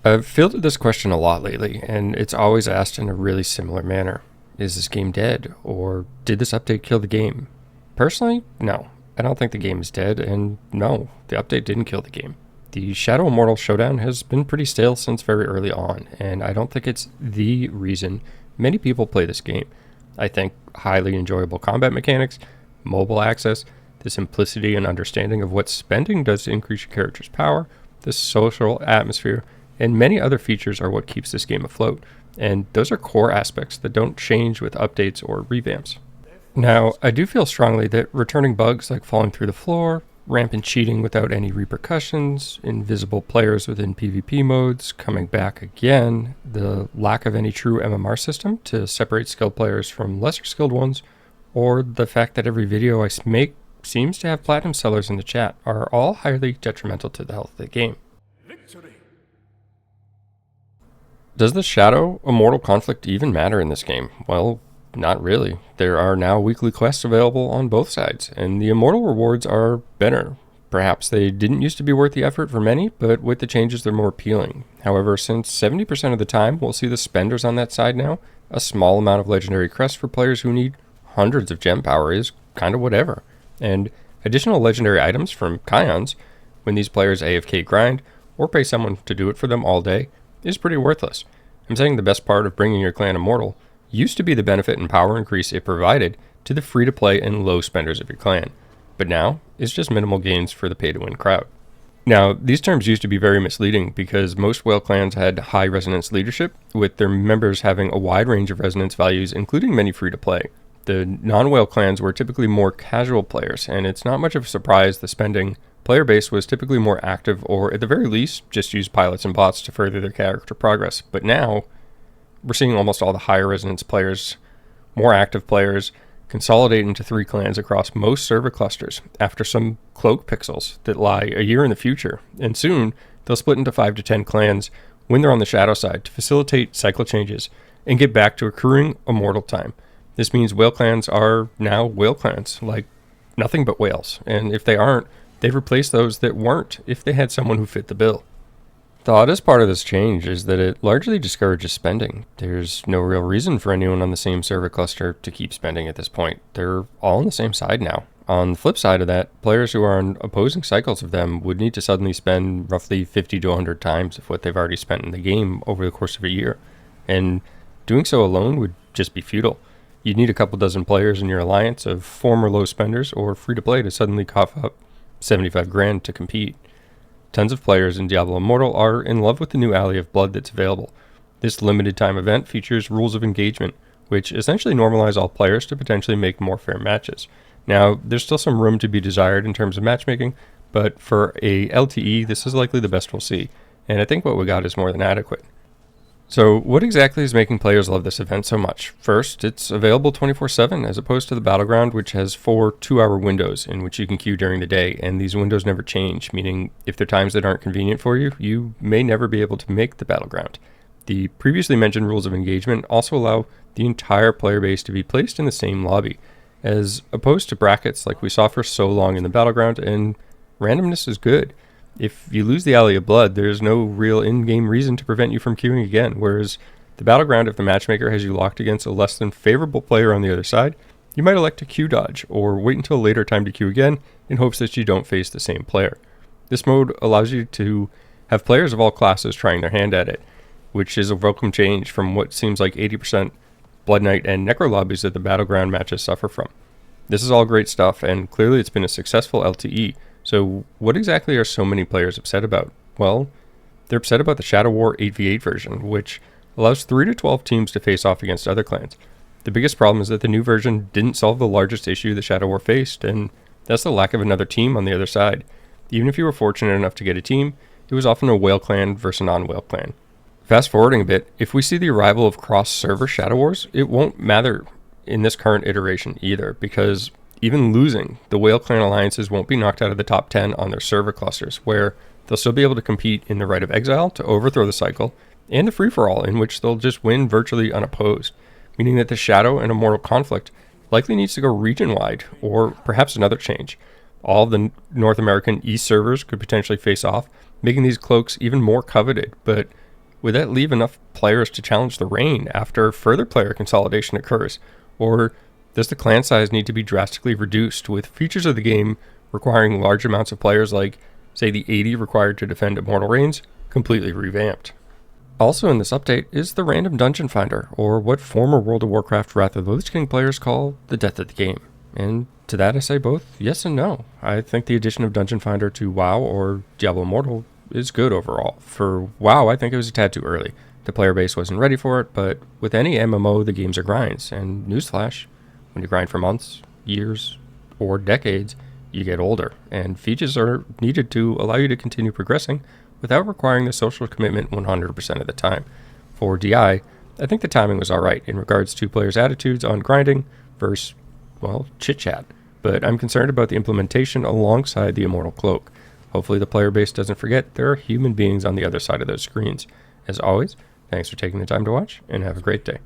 I've fielded this question a lot lately, and it's always asked in a really similar manner. Is this game dead, or did this update kill the game? Personally, no. I don't think the game is dead, and no, the update didn't kill the game. The Shadow Immortal showdown has been pretty stale since very early on, and I don't think it's the reason many people play this game. I think highly enjoyable combat mechanics, mobile access, the simplicity and understanding of what spending does to increase your character's power, the social atmosphere, and many other features are what keeps this game afloat, and those are core aspects that don't change with updates or revamps. Now, I do feel strongly that returning bugs like falling through the floor, rampant cheating without any repercussions, invisible players within PvP modes coming back again, the lack of any true MMR system to separate skilled players from lesser skilled ones, or the fact that every video I make seems to have platinum sellers in the chat are all highly detrimental to the health of the game. Does the Shadow Immortal conflict even matter in this game? Well, not really. There are now weekly quests available on both sides, and the Immortal rewards are better. Perhaps they didn't used to be worth the effort for many, but with the changes they're more appealing. However, since 70% of the time we'll see the spenders on that side now, a small amount of legendary crests for players who need hundreds of gem power is kind of whatever. And additional legendary items from Kions, when these players AFK grind, or pay someone to do it for them all day, is pretty worthless. I'm saying the best part of bringing your clan immortal used to be the benefit and power increase it provided to the free-to-play and low spenders of your clan, but now it's just minimal gains for the pay-to-win crowd. Now, these terms used to be very misleading because most whale clans had high resonance leadership, with their members having a wide range of resonance values, including many free-to-play. The non-whale clans were typically more casual players, and it's not much of a surprise the spending player base was typically more active, or at the very least, just used pilots and bots to further their character progress. But now, we're seeing almost all the higher resonance players, more active players, consolidate into 3 clans across most server clusters after some cloak pixels that lie a year in the future. And soon, they'll split into 5 to 10 clans when they're on the shadow side to facilitate cycle changes and get back to accruing immortal time. This means whale clans are now whale clans, like nothing but whales. And if they aren't, they've replaced those that weren't if they had someone who fit the bill. The oddest part of this change is that it largely discourages spending. There's no real reason for anyone on the same server cluster to keep spending at this point. They're all on the same side now. On the flip side of that, players who are on opposing cycles of them would need to suddenly spend roughly 50 to 100 times of what they've already spent in the game over the course of a year. And doing so alone would just be futile. You'd need a couple dozen players in your alliance of former low spenders or free-to-play to suddenly cough up 75 grand to compete. Tons of players in Diablo Immortal are in love with the new Alley of Blood that's available. This limited time event features rules of engagement, which essentially normalize all players to potentially make more fair matches. Now, there's still some room to be desired in terms of matchmaking, but for a LTE, this is likely the best we'll see, and I think what we got is more than adequate. So what exactly is making players love this event so much? First, it's available 24/7 as opposed to the Battleground, which has 4 2-hour windows in which you can queue during the day, and these windows never change, meaning if there are times that aren't convenient for you, you may never be able to make the Battleground. The previously mentioned rules of engagement also allow the entire player base to be placed in the same lobby, as opposed to brackets like we saw for so long in the Battleground, and randomness is good. If you lose the Alley of Blood, there's no real in-game reason to prevent you from queuing again, whereas the Battleground, if the matchmaker has you locked against a less than favorable player on the other side, you might elect to queue dodge, or wait until a later time to queue again in hopes that you don't face the same player. This mode allows you to have players of all classes trying their hand at it, which is a welcome change from what seems like 80% Blood Knight and Necro lobbies that the Battleground matches suffer from. This is all great stuff, and clearly it's been a successful LTE. So what exactly are so many players upset about? Well, they're upset about the Shadow War 8v8 version, which allows 3 to 12 teams to face off against other clans. The biggest problem is that the new version didn't solve the largest issue the Shadow War faced, and that's the lack of another team on the other side. Even if you were fortunate enough to get a team, it was often a whale clan versus a non-whale clan. Fast forwarding a bit, if we see the arrival of cross-server Shadow Wars, it won't matter in this current iteration either, because even losing, the whale clan alliances won't be knocked out of the top 10 on their server clusters, where they'll still be able to compete in the Rite of Exile to overthrow the cycle, and the free-for-all, in which they'll just win virtually unopposed, meaning that the Shadow and Immortal conflict likely needs to go region-wide, or perhaps another change. All of the North American East servers could potentially face off, making these cloaks even more coveted, but Would that leave enough players to challenge the reign after further player consolidation occurs? Or does the clan size need to be drastically reduced, with features of the game requiring large amounts of players like, say, the 80 required to defend Immortal Reigns, completely revamped? Also in this update is the random dungeon finder, or what former World of Warcraft Wrath of the Lich King players call the death of the game. And to that I say both yes and no. I think the addition of Dungeon Finder to WoW or Diablo Immortal is good overall. For WoW, I think it was a tad too early. The player base wasn't ready for it, but with any MMO, the games are grinds. And newsflash, when you grind for months, years, or decades, you get older, and features are needed to allow you to continue progressing without requiring the social commitment 100% of the time. For DI, I think the timing was alright in regards to players' attitudes on grinding versus, well, chit-chat. But I'm concerned about the implementation alongside the Immortal Cloak. Hopefully the player base doesn't forget there are human beings on the other side of those screens. As always, thanks for taking the time to watch, and have a great day.